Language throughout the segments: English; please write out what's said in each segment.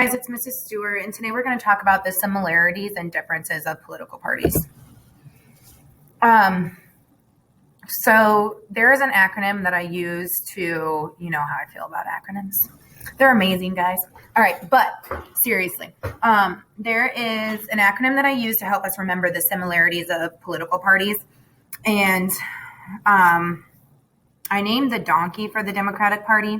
guys, it's Mrs. Stewart, and today we're going to talk about the similarities and differences of political parties. So there is an acronym that I use to, you know how I feel about acronyms. They're amazing, guys. All right, but seriously, there is an acronym that I use to help us remember the similarities of political parties, and I named the donkey for the Democratic Party.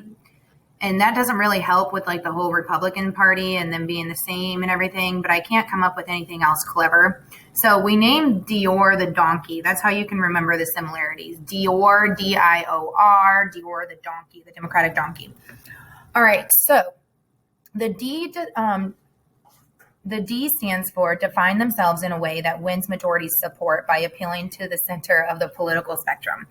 And that doesn't really help with like the whole Republican Party and them being the same and everything, but I can't come up with anything else clever. So we named Dior the donkey. That's how you can remember the similarities. Dior, D-I-O-R, Dior the donkey, the Democratic donkey. All right, so the D stands for define themselves in a way that wins majority support by appealing to the center of the political spectrum.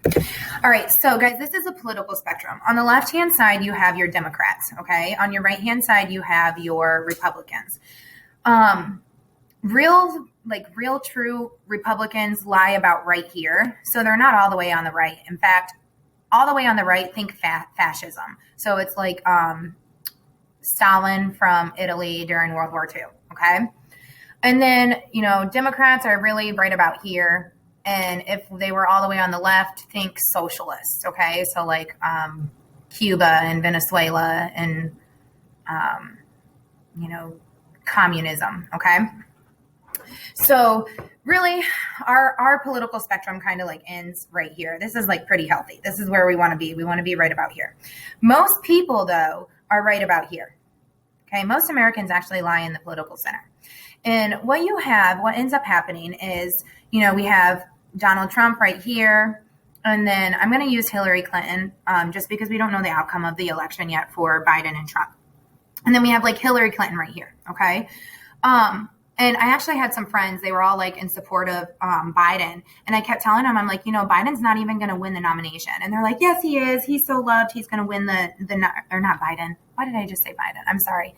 All right, so guys, this is a political spectrum. On the left-hand side, you have your Democrats, okay? On your right-hand side, you have your Republicans. Real true Republicans lie about right here. So they're not all the way on the right. In fact, all the way on the right think fascism. So it's like Stalin from Italy during World War II. Okay. And then, Democrats are really right about here. And if they were all the way on the left, think socialists. Okay. So like Cuba and Venezuela and, communism. Okay. So really our political spectrum kind of like ends right here. This is like pretty healthy. This is where we want to be. We want to be right about here. Most people though are right about here. Okay, most Americans actually lie in the political center. And what ends up happening is, we have Donald Trump right here. And then I'm going to use Hillary Clinton just because we don't know the outcome of the election yet for Biden and Trump. And then we have like Hillary Clinton right here. Okay. And I actually had some friends, they were all like in support of Biden. And I kept telling them, I'm like, Biden's not even going to win the nomination. And they're like, yes, he is. He's so loved. He's going to win or not Biden. Why did I just say Biden? I'm sorry.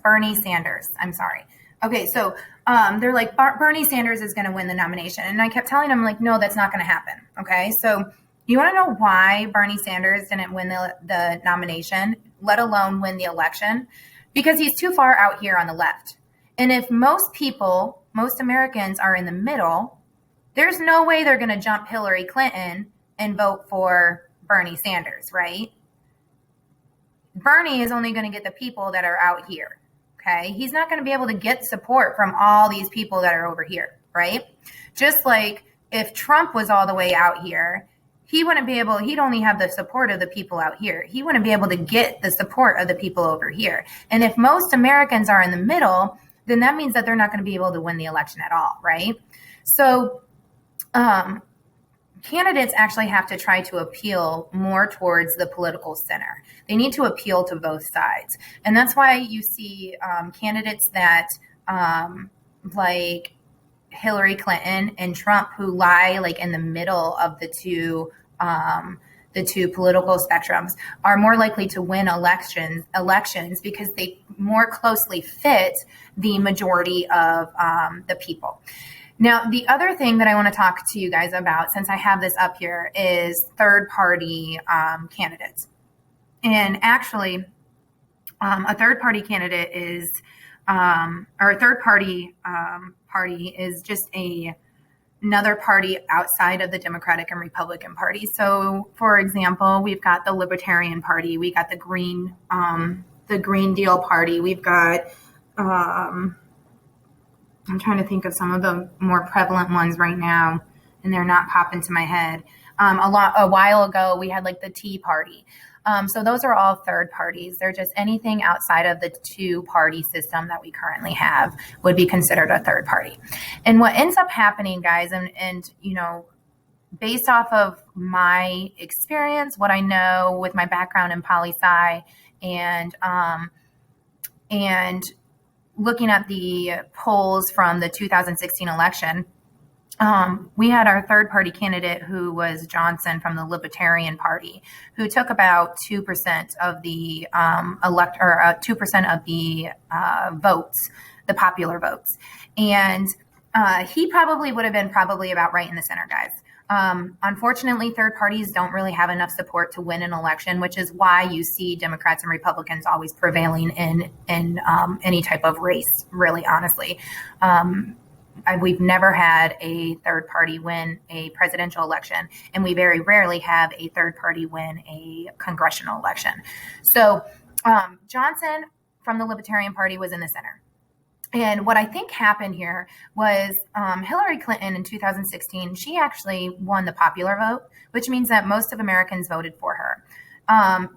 Bernie Sanders. I'm sorry. Okay. So they're like, Bernie Sanders is going to win the nomination. And I kept telling them like, no, that's not going to happen. Okay. So you want to know why Bernie Sanders didn't win the nomination, let alone win the election? Because he's too far out here on the left. And if most Americans are in the middle, there's no way they're going to jump Hillary Clinton and vote for Bernie Sanders, right? Bernie is only going to get the people that are out here, okay? He's not going to be able to get support from all these people that are over here, right? Just like if Trump was all the way out here, he'd only have the support of the people out here. He wouldn't be able to get the support of the people over here. And if most Americans are in the middle, then that means that they're not going to be able to win the election at all, right? So candidates actually have to try to appeal more towards the political center. They need to appeal to both sides. And that's why you see candidates that like Hillary Clinton and Trump who lie like in the middle of the two political spectrums are more likely to win elections because they more closely fit the majority of the people. Now, the other thing that I want to talk to you guys about, since I have this up here, is third-party candidates. And actually, a third-party candidate is, or a third-party party is just another party outside of the Democratic and Republican Party. So, for example, we've got the Libertarian Party, we got the Green Deal Party, we've got I'm trying to think of some of the more prevalent ones right now, and they're not popping to my head. A while ago, we had like the Tea Party. So those are all third parties. They're just anything outside of the two-party system that we currently have would be considered a third party. And what ends up happening, guys, and based off of my experience, what I know with my background in poli-sci and looking at the polls from the 2016 election, we had our third party candidate who was Johnson from the Libertarian Party, who took about 2% of the 2% of the votes, the popular votes. And he probably would have been about right in the center, guys. Unfortunately, third parties don't really have enough support to win an election, which is why you see Democrats and Republicans always prevailing in any type of race, really, honestly. We've never had a third party win a presidential election, and we very rarely have a third party win a congressional election. So Johnson from the Libertarian Party was in the center. And what I think happened here was Hillary Clinton in 2016, she actually won the popular vote, which means that most of Americans voted for her.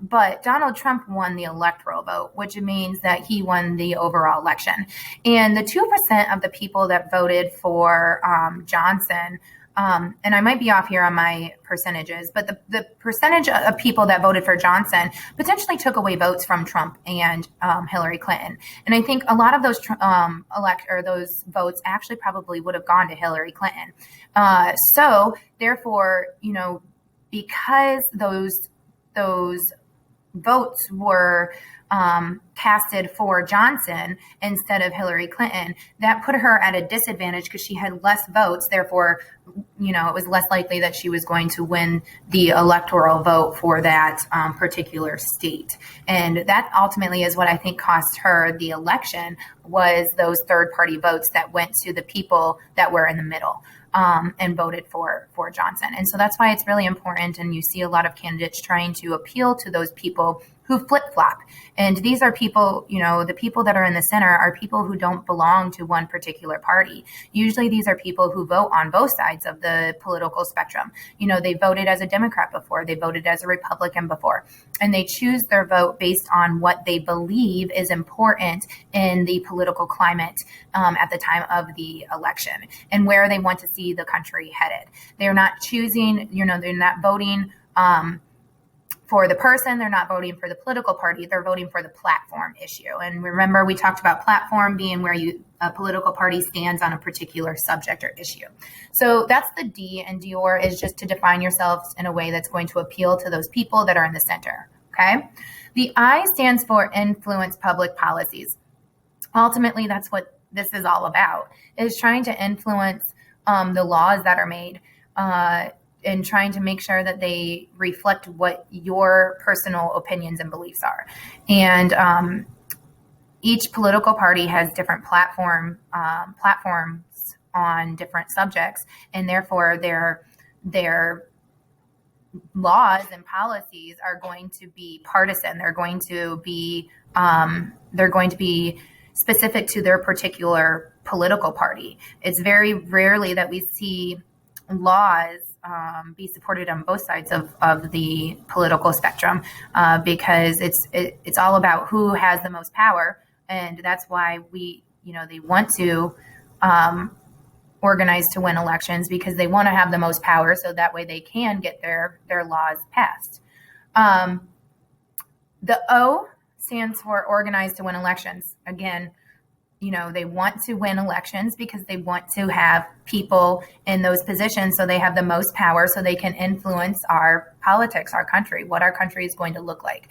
But Donald Trump won the electoral vote, which means that he won the overall election. And the 2% of the people that voted for Johnson, and I might be off here on my percentages, but the percentage of people that voted for Johnson potentially took away votes from Trump and Hillary Clinton. And I think a lot of those those votes actually probably would have gone to Hillary Clinton. So therefore, because those votes were casted for Johnson instead of Hillary Clinton, that put her at a disadvantage because she had less votes. Therefore, it was less likely that she was going to win the electoral vote for that particular state. And that ultimately is what I think cost her the election, was those third party votes that went to the people that were in the middle. And voted for Johnson. And so that's why it's really important. And you see a lot of candidates trying to appeal to those people who flip-flop. And these are people, the people that are in the center are people who don't belong to one particular party. Usually these are people who vote on both sides of the political spectrum. They voted as a Democrat before, they voted as a Republican before, and they choose their vote based on what they believe is important in the political climate at the time of the election and where they want to see the country headed. They're not choosing, they're not voting for the person, they're not voting for the political party, they're voting for the platform issue. And remember, we talked about platform being where a political party stands on a particular subject or issue. So that's the D, and Dior is just to define yourselves in a way that's going to appeal to those people that are in the center, okay? The I stands for influence public policies. Ultimately, that's what this is all about, is trying to influence the laws that are made, and trying to make sure that they reflect what your personal opinions and beliefs are. And each political party has different platforms on different subjects, and therefore their laws and policies are going to be partisan. They're going to be specific to their particular political party. It's very rarely that we see laws be supported on both sides of the political spectrum, because it's all about who has the most power, and that's why they want to organize to win elections, because they want to have the most power, so that way they can get their laws passed. The O stands for organize to win elections. Again, they want to win elections because they want to have people in those positions so they have the most power, so they can influence our politics, our country, what our country is going to look like.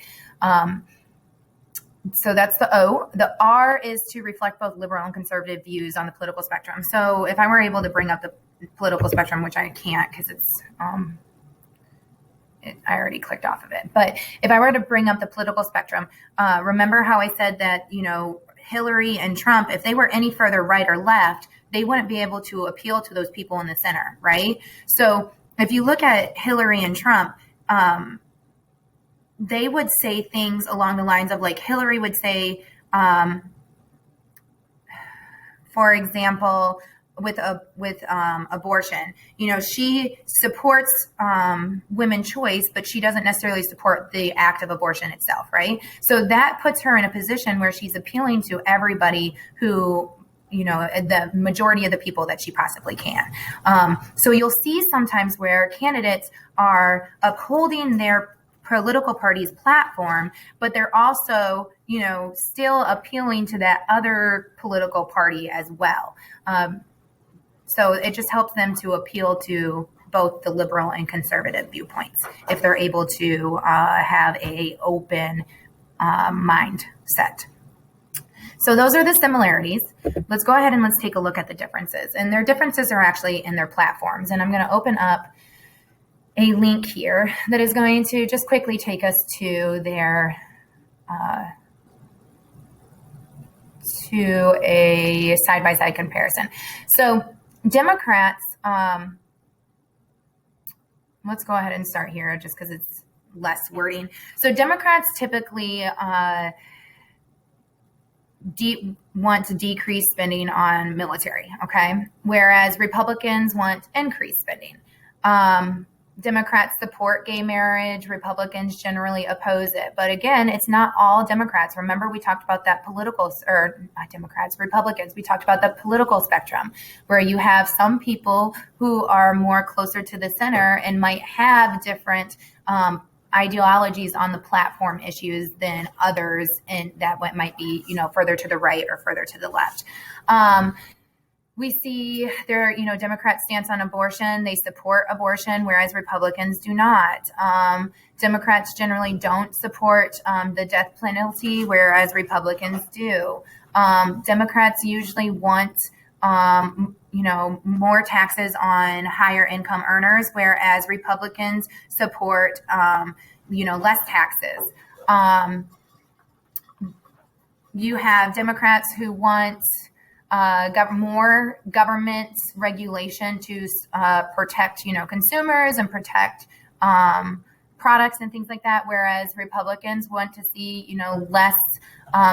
So that's the O. The R is to reflect both liberal and conservative views on the political spectrum. So if I were able to bring up the political spectrum, which I can't because I already clicked off of it. But if I were to bring up the political spectrum, remember how I said that, Hillary and Trump, if they were any further right or left, they wouldn't be able to appeal to those people in the center, right? So if you look at Hillary and Trump, they would say things along the lines of, like, Hillary would say, for example, with abortion, she supports women's choice, but she doesn't necessarily support the act of abortion itself, right? So that puts her in a position where she's appealing to everybody who, the majority of the people that she possibly can. So you'll see sometimes where candidates are upholding their political party's platform, but they're also, still appealing to that other political party as well. So it just helps them to appeal to both the liberal and conservative viewpoints if they're able to have a open mindset. So those are the similarities. Let's go ahead and let's take a look at the differences. And their differences are actually in their platforms. And I'm going to open up a link here that is going to just quickly take us to their to a side-by-side comparison. So Democrats, let's go ahead and start here just because it's less wording. So Democrats typically want to decrease spending on military, okay? Whereas Republicans want increased spending. Democrats support gay marriage. Republicans generally oppose it. But again, it's not all Democrats. Remember, we talked about that Republicans. We talked about the political spectrum where you have some people who are more closer to the center and might have different ideologies on the platform issues than others, and that might be, further to the right or further to the left. We see their, Democrats' stance on abortion. They support abortion, whereas Republicans do not. Democrats generally don't support the death penalty, whereas Republicans do. Democrats usually want, more taxes on higher income earners, whereas Republicans support, less taxes. You have Democrats who want more government regulation to protect, consumers and protect products and things like that, whereas Republicans want to see, less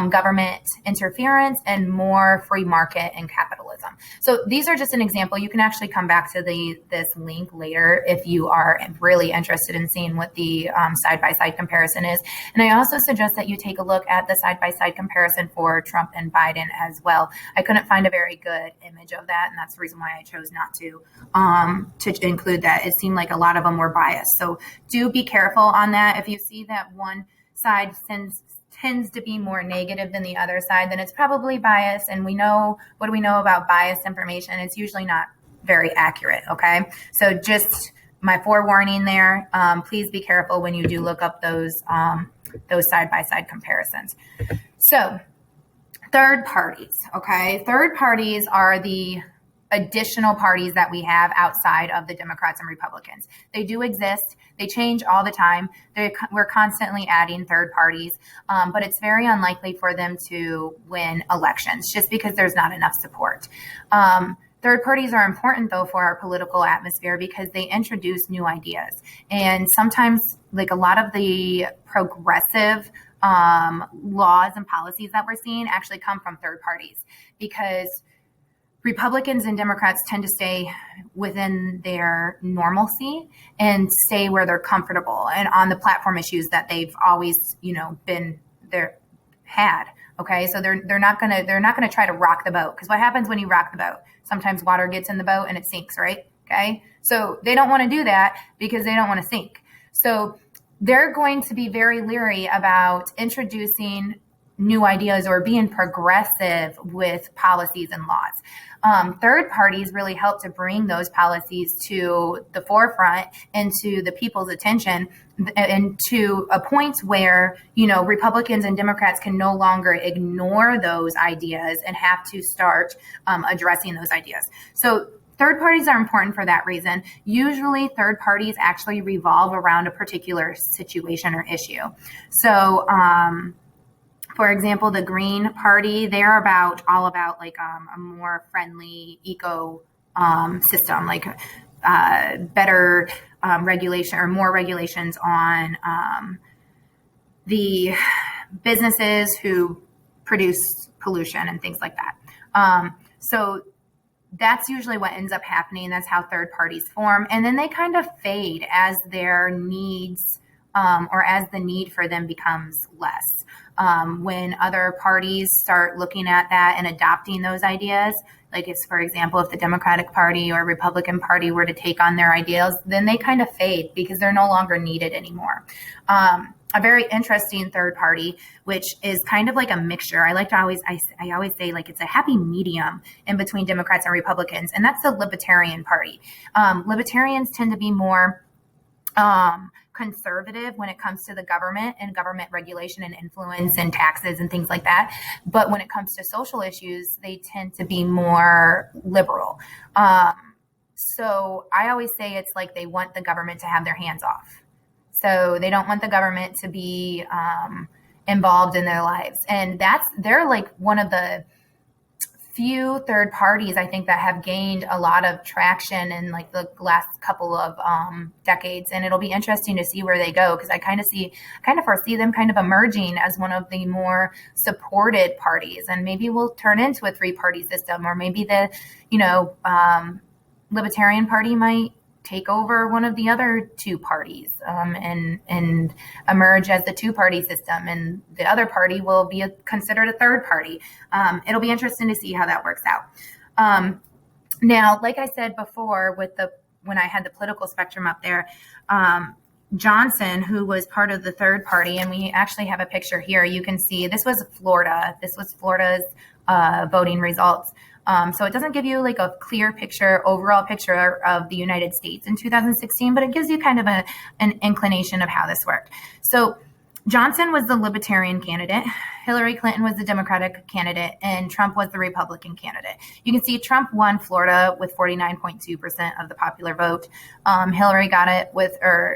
government interference and more free market and capitalism. So these are just an example. You can actually come back to this link later if you are really interested in seeing what the side-by-side comparison is. And I also suggest that you take a look at the side-by-side comparison for Trump and Biden as well. I couldn't find a very good image of that, and that's the reason why I chose not to include that. It seemed like a lot of them were biased. So do be careful on that. If you see that one side tends to be more negative than the other side, then it's probably biased. And what do we know about biased information? It's usually not very accurate. Okay. So just my forewarning there, please be careful when you do look up those side-by-side comparisons. So third parties. Okay. Third parties are the additional parties that we have outside of the Democrats and Republicans. They do exist. They change all the time. We're constantly adding third parties, but it's very unlikely for them to win elections just because there's not enough support. Third parties are important, though, for our political atmosphere because they introduce new ideas. And sometimes, like a lot of the progressive laws and policies that we're seeing actually come from third parties because Republicans and Democrats tend to stay within their normalcy and stay where they're comfortable and on the platform issues that they've always, been there had. Okay, so they're not gonna try to rock the boat because what happens when you rock the boat? Sometimes water gets in the boat and it sinks, right? Okay, so they don't want to do that because they don't want to sink. So they're going to be very leery about introducing new ideas or being progressive with policies and laws. Third parties really help to bring those policies to the forefront and to the people's attention and to a point where, Republicans and Democrats can no longer ignore those ideas and have to start addressing those ideas. So third parties are important for that reason. Usually third parties actually revolve around a particular situation or issue. So, for example, the Green Party, they're all about like a more friendly eco system, like better regulation or more regulations on the businesses who produce pollution and things like that. So that's usually what ends up happening. That's how third parties form. And then they kind of fade as their needs or as the need for them becomes less. When other parties start looking at that and adopting those ideas, like if, for example, if the Democratic Party or Republican Party were to take on their ideals, then they kind of fade because they're no longer needed anymore. A very interesting third party, which is kind of like a mixture. I always say like it's a happy medium in between Democrats and Republicans, and that's the Libertarian Party. Libertarians tend to be more conservative when it comes to the government and government regulation and influence and taxes and things like that. But when it comes to social issues, they tend to be more liberal. So I always say it's like they want the government to have their hands off. So they don't want the government to be involved in their lives. And they're like one of the few third parties I think that have gained a lot of traction in like the last couple of decades, and it'll be interesting to see where they go, because I kind of foresee them kind of emerging as one of the more supported parties, and maybe we'll turn into a three-party system, or maybe the Libertarian Party might take over one of the other two parties and emerge as the two-party system, and the other party will be considered a third party. It'll be interesting to see how that works out. Now, like I said before, when I had the political spectrum up there, Johnson, who was part of the third party, and we actually have a picture here. You can see this was Florida. This was Florida's voting results. So it doesn't give you like a clear picture, overall picture of the United States in 2016, but it gives you kind of an inclination of how this worked. So Johnson was the Libertarian candidate, Hillary Clinton was the Democratic candidate, and Trump was the Republican candidate. You can see Trump won Florida with 49.2% of the popular vote. Hillary got it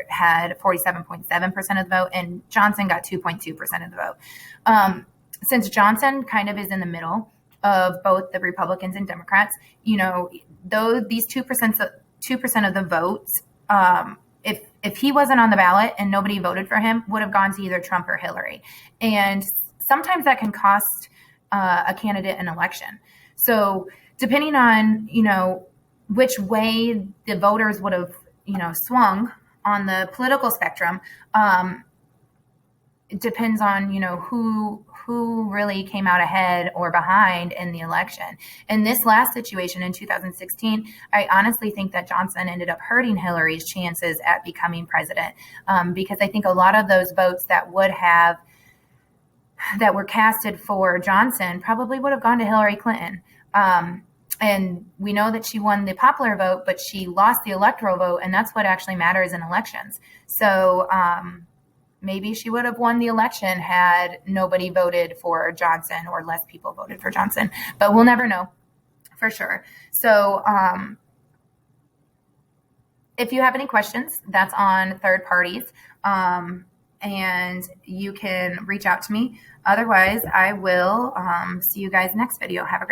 had 47.7% of the vote, and Johnson got 2.2% of the vote. Since Johnson kind of is in the middle of both the Republicans and Democrats, though these 2% of the votes, if he wasn't on the ballot and nobody voted for him, would have gone to either Trump or Hillary. And sometimes that can cost a candidate an election. So depending on, which way the voters would have, swung on the political spectrum, it depends on, who really came out ahead or behind in the election. In this last situation in 2016, I honestly think that Johnson ended up hurting Hillary's chances at becoming president, because I think a lot of those votes that were casted for Johnson probably would have gone to Hillary Clinton. And we know that she won the popular vote, but she lost the electoral vote, and that's what actually matters in elections. So, maybe she would have won the election had nobody voted for Johnson, or less people voted for Johnson, but we'll never know for sure. So if you have any questions, that's on third parties, and you can reach out to me. Otherwise, I will see you guys next video. Have a great